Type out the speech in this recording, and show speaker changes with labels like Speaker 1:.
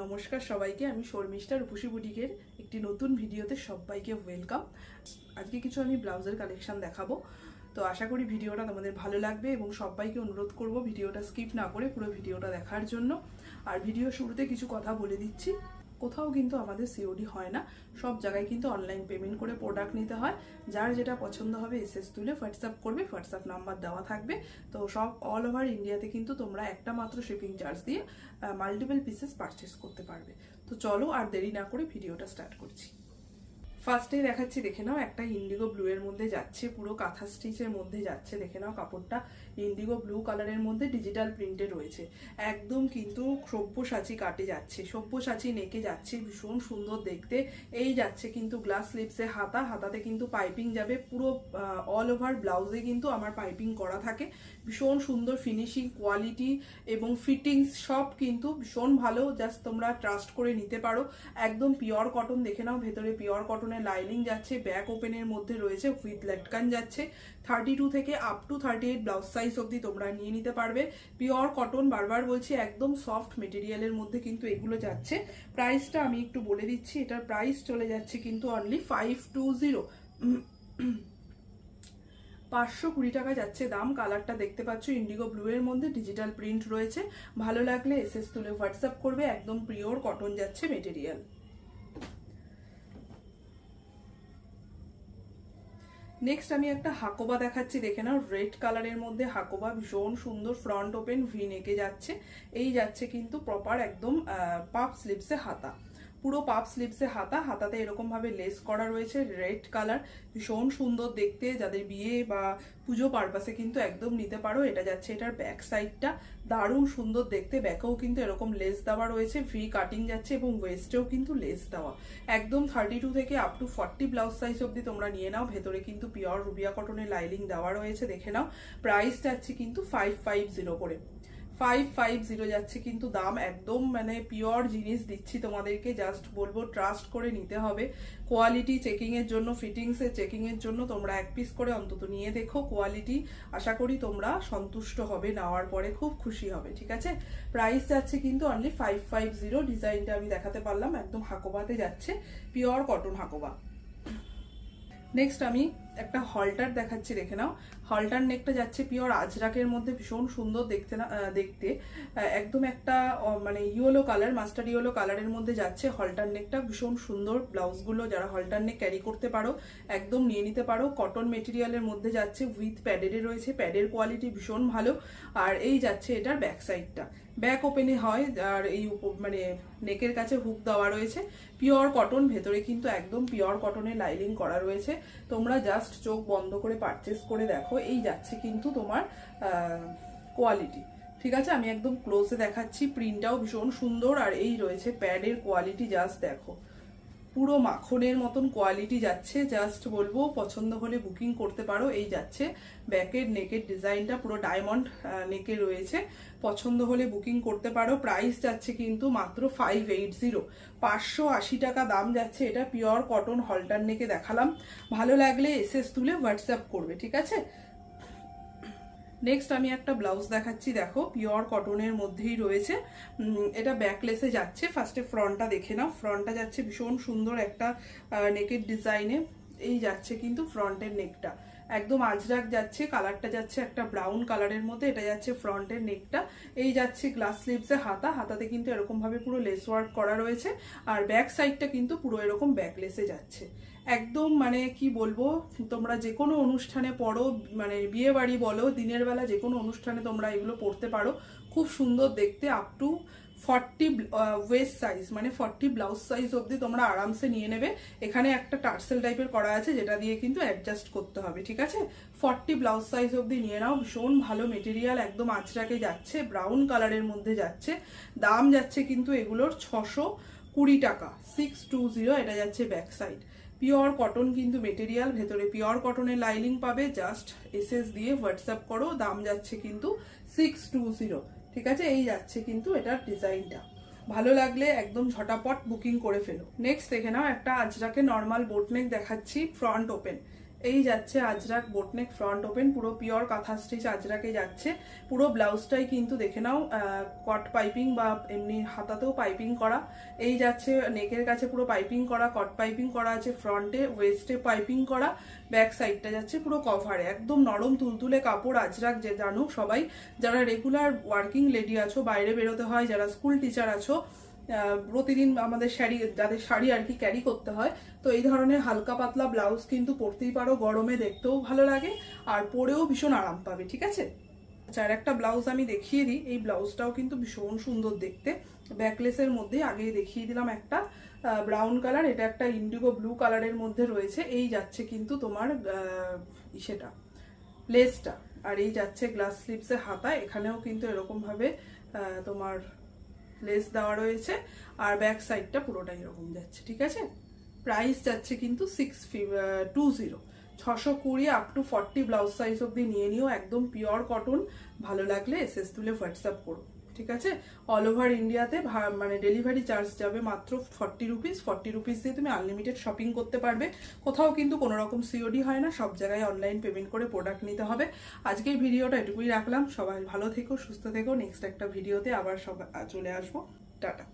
Speaker 1: নমস্কার সবাইকে, আমি শর্মিষ্ঠা রূপসী বুটিকের একটি নতুন ভিডিওতে সবাইকে ওয়েলকাম। আজকে কিছু আমি ব্লাউজের কালেকশন দেখাবো, তো আশা করি ভিডিওটা তোমাদের ভালো লাগবে এবং সবাইকে অনুরোধ করব ভিডিওটা স্কিপ না করে পুরো ভিডিওটা দেখার জন্য। আর ভিডিও শুরুতে কিছু কথা বলে দিচ্ছি, কোথাও কিন্তু আমাদের সিওডি হয় না, সব জায়গায় কিন্তু অনলাইন পেমেন্ট করে প্রোডাক্ট নিতে হয়। যার যেটা পছন্দ হবে এসএস তুলে হোয়াটসঅ্যাপ করবে, হোয়াটসঅ্যাপ নাম্বার দেওয়া থাকবে। তো সব অল ওভার ইন্ডিয়াতে কিন্তু তোমরা একটা মাত্র শিপিং চার্জ দিয়ে মাল্টিপল পিসেস পারচেস করতে পারবে। তো চলো আর দেরি না করে ভিডিওটা স্টার্ট করছি। ফার্স্টেই দেখাচ্ছি, দেখে নাও, একটা ইন্ডিগো ব্লু এর মধ্যে যাচ্ছে, পুরো কাঁথা স্টিচের মধ্যে যাচ্ছে। দেখে নাও কাপড়টা ইন্ডিগো ব্লু কালারের মধ্যে ডিজিটাল প্রিন্টে রয়েছে, একদম কিন্তু সব্যসাচী কাটে যাচ্ছে, সব্যসাচী নেকে যাচ্ছে, ভীষণ সুন্দর দেখতে। এই যাচ্ছে কিন্তু গ্লাস স্লিপসে হাতাতে কিন্তু পাইপিং যাবে, পুরো অল ওভার ব্লাউজে কিন্তু আমার পাইপিং করা থাকে। ভীষণ সুন্দর ফিনিশিং, কোয়ালিটি এবং ফিটিংস সব কিন্তু ভীষণ ভালো, জাস্ট তোমরা ট্রাস্ট করে নিতে পারো। একদম পিওর কটন, দেখে নাও ভেতরে পিওর কটনের লাইনিং যাচ্ছে, ব্যাক ওপেনের মধ্যে রয়েছে, উইথ লটকান যাচ্ছে। 32 থেকে আপ টু 38 ব্লাউজ সাইজ অবধি তোমরা নিয়ে নিতে পারবে। পিওর কটন, বারবার বলছি, একদম সফট মেটেরিয়ালের মধ্যে কিন্তু এগুলো যাচ্ছে। প্রাইসটা আমি একটু বলে দিচ্ছি, এটার প্রাইস চলে যাচ্ছে কিন্তু অনলি 520, 520 টাকা যাচ্ছে দাম। কালারটা দেখতে পাচ্ছ ইন্ডিগো ব্লু এর মধ্যে ডিজিটাল প্রিন্ট রয়েছে। ভালো লাগলে এসএস তুলে হোয়াটসঅ্যাপ করবে, একদম পিওর কটন যাচ্ছে মেটেরিয়াল। নেক্সট আমি একটা হাকোবা দেখাচ্ছি, দেখে নাও, রেড কালারের মধ্যে হাকোবা, ভীষণ সুন্দর, ফ্রন্ট ওপেন ভি নেকে যাচ্ছে। এই যাচ্ছে কিন্তু প্রপার একদম পাপ স্লিপসে হাতা, পুরো পাপ স্লিপসে হাতাতে এরকম ভাবে লেস করা রয়েছে, রেড কালার, ভীষণ সুন্দর দেখতে। যাদের বিয়ে বা পুজো পারপাসে কিন্তু একদম নিতে পারো। এটা যাচ্ছে এটার ব্যাক সাইডটা, দারুণ সুন্দর দেখতে। ব্যাকেও কিন্তু এরকম লেস দেওয়া রয়েছে, ভি কাটিং যাচ্ছে এবং ওয়েস্টেও কিন্তু লেস দেওয়া। একদম 32 থেকে আপ টু 40 ব্লাউজ সাইজ অব্দি তোমরা নিয়ে নাও। ভেতরে কিন্তু পিওর রুবিয়া কটনের লাইনিং দেওয়া রয়েছে, দেখে নাও। প্রাইস যাচ্ছে কিন্তু 550 করে, 550 যাচ্ছে কিন্তু দাম। একদম মানে পিওর জিনিস দিচ্ছি তোমাদেরকে, জাস্ট বলবো ট্রাস্ট করে নিতে হবে। কোয়ালিটি চেকিং এর জন্য, ফিটিংস এর চেকিং এর জন্য তোমরা এক পিস করে অন্তত নিয়ে দেখো। কোয়ালিটি আশা করি তোমরা সন্তুষ্ট হবে, নেওয়ার পরে খুব খুশি হবে, ঠিক আছে। প্রাইস যাচ্ছে কিন্তু অনলি 550। ডিজাইনটা আমি দেখাতে পারলাম, একদম হাকোবাতে যাচ্ছে, পিওর কটন হাকোবা। নেক্সট আমি একটা হলটার দেখাচ্ছি, দেখে নাও। হলটার নেকটা যাচ্ছে পিওর আজরাকের মধ্যে, ভীষণ সুন্দর দেখতে একদম একটা মানে ইয়েলো কালার, মাস্টার্ড ইয়েলো কালারের মধ্যে যাচ্ছে হলটার নেকটা, ভীষণ সুন্দর। ব্লাউজগুলো যারা হলটার নেক ক্যারি করতে পারো একদম নিয়ে নিতে পারো। কটন মেটেরিয়ালের মধ্যে যাচ্ছে, উইথ প্যাডের রয়েছে, প্যাডের কোয়ালিটি ভীষণ ভালো। আর এই যাচ্ছে এটার ব্যাক সাইডটা, ব্যাক ওপেনে হয়, আর এই মানে নেকের কাছে হুক দেওয়া রয়েছে। পিওর কটন, ভেতরে কিন্তু একদম পিওর কটনের লাইনিং করা রয়েছে। তোমরা জাস্ট চোখ বন্ধ করে পারচেস করে দেখো। এই যাচ্ছে কিন্তু তোমার কোয়ালিটি, ঠিক আছে। আমি একদম ক্লোজে দেখাচ্ছি, প্রিন্টটাও ভীষণ সুন্দর। আর এই রয়েছে প্যাডের কোয়ালিটি, জাস্ট দেখো, পুরো মাখনের মতন কোয়ালিটি যাচ্ছে। জাস্ট বলবো পছন্দ হলে বুকিং করতে পারো। এই যাচ্ছে ব্যাকের নেকের ডিজাইনটা, পুরো ডায়মন্ড নেকে রয়েছে, পছন্দ হলে বুকিং করতে পারো। প্রাইস যাচ্ছে কিন্তু মাত্র 580, 580 টাকা দাম যাচ্ছে। এটা পিওর কটন হলটার নেকে দেখালাম, ভালো লাগলে এসএস তুলে হোয়াটসঅ্যাপ করবে, ঠিক আছে। নেক্সট আমি একটা ব্লাউজ দেখাচ্ছি, দেখো, পিওর কটনের মধ্যেই রয়েছে। এটা ব্যাকলেসে যাচ্ছে। ফার্স্টে ফ্রন্টটা দেখে নাও, ফ্রন্টটা যাচ্ছে ভীষণ সুন্দর একটা নেকের ডিজাইনে। এই যাচ্ছে কিন্তু ফ্রন্টের নেকটা, একদম আজরাক যাচ্ছে, কালারটা যাচ্ছে একটা ব্রাউন কালারের মধ্যে। এটা যাচ্ছে ফ্রন্টের নেকটা। এই যাচ্ছে গ্লাস স্লিভসে হাতাতে কিন্তু এরকম ভাবে পুরো লেস ওয়ার্ক করা রয়েছে। আর ব্যাক সাইডটা কিন্তু পুরো এরকম ব্যাকলেসে যাচ্ছে। একদম মানে কি বলবো, তোমরা যে কোনো অনুষ্ঠানে পরো, মানে বিয়ে বাড়ি বলো, দিনের বেলা যে কোনো অনুষ্ঠানে তোমরা এগুলো পরতে পারো, খুব সুন্দর দেখতে। আপ টু 40 ওয়েস্ট সাইজ, মানে 40 ব্লাউজ সাইজ অবধি তোমরা আরামসে নিয়ে নেবে। এখানে একটা টার্সেল টাইপের করা আছে, যেটা দিয়ে কিন্তু অ্যাডজাস্ট করতে হবে, ঠিক আছে। 40 ব্লাউজ সাইজ অবধি নিয়ে নাও। ভীষণ ভালো মেটেরিয়াল, একদম আঁচড়াকে যাচ্ছে, ব্রাউন কালারের মধ্যে যাচ্ছে। দাম যাচ্ছে কিন্তু এগুলোর 620 টাকা, 620। এটা যাচ্ছে ব্যাক সাইড, পিওর কটন কিন্তু মেটেরিয়াল, ভেতরে পিওর কটনের লাইনিং পাবে। জাস্ট এসএস দিয়ে হোয়াটসঅ্যাপ করো, দাম যাচ্ছে কিন্তু 620, ঠিক আছে। এই যাচ্ছে কিন্তু এটার ডিজাইনটা, ভালো লাগলে একদম ঝটাপট বুকিং করে ফেলো। নেক্সট দেখে নাও, একটা আজরাকে নর্মাল বোট নেক দেখাচ্ছি, ফ্রন্ট ওপেন। এই যাচ্ছে আজরাক বোটনেক ফ্রন্ট ওপেন, পুরো পিওর কাঁথা স্টিচ আজরাকে যাচ্ছে। পুরো ব্লাউজটাই কিন্তু দেখে নাও কট পাইপিং বা এমনি হাতাতেও পাইপিং করা। এই যাচ্ছে নেকের কাছে পুরো পাইপিং করা, কট পাইপিং করা আছে, ফ্রন্টে ওয়েস্টে পাইপিং করা, ব্যাক সাইডটা যাচ্ছে পুরো কভারে, একদম নরম তুলতুলে কাপড় আজরাক। যে জানো সবাই, যারা রেগুলার ওয়ার্কিং লেডি আছো, বাইরে বেরোতে হয়, যারা স্কুল টিচার আছো, প্রতিদিন আমাদের শাড়ি, যাদের শাড়ি আর কি ক্যারি করতে হয়, তো এই ধরনের হালকা পাতলা ব্লাউজ কিন্তু পরতেই পারো। গরমে দেখতেও ভালো লাগে আর পরেও ভীষণ আরাম পাবে, ঠিক আছে। আচ্ছা, আর একটা ব্লাউজ আমি দেখিয়ে দিই। এই ব্লাউজটাও কিন্তু ভীষণ সুন্দর দেখতে, ব্যাকলেসের মধ্যে আগেই দেখিয়ে দিলাম একটা ব্রাউন কালার, এটা একটা ইন্ডিগো ব্লু কালারের মধ্যে রয়েছে। এই যাচ্ছে কিন্তু তোমার সেটা লেসটা, আর এই যাচ্ছে গ্লাস স্লিপসে হাতা, এখানেও কিন্তু এরকম ভাবে তোমার লেস দেওয়া রয়েছে, আর ব্যাক সাইডটা পুরোটাই এরকম যাচ্ছে, ঠিক আছে। প্রাইস যাচ্ছে কিন্তু 620, 620 আপ টু 40 ব্লাউজ সাইজ অব্দি নিয়ে নিও। একদম পিওর কটন, ভালো লাগলে এসএস তুলে হোয়াটসঅ্যাপ করো, ঠিক আছে। অল ওভার ইন্ডিয়াতে মানে ডেলিভারি চার্জ যাবে মাত্র 40 রুপিস। 40 রুপিস দিয়ে তুমি আনলিমিটেড শপিং করতে পারবে। কোথাও কিন্তু কোনো রকম সিওডি হয় না, সব জায়গায় অনলাইন পেমেন্ট করে প্রোডাক্ট নিতে হবে। আজকের ভিডিওটা এটুকুই রাখলাম। সবাই ভালো থেকো, সুস্থ থেকো। নেক্সট একটা ভিডিওতে আবার সব চলে আসবো। টাটা।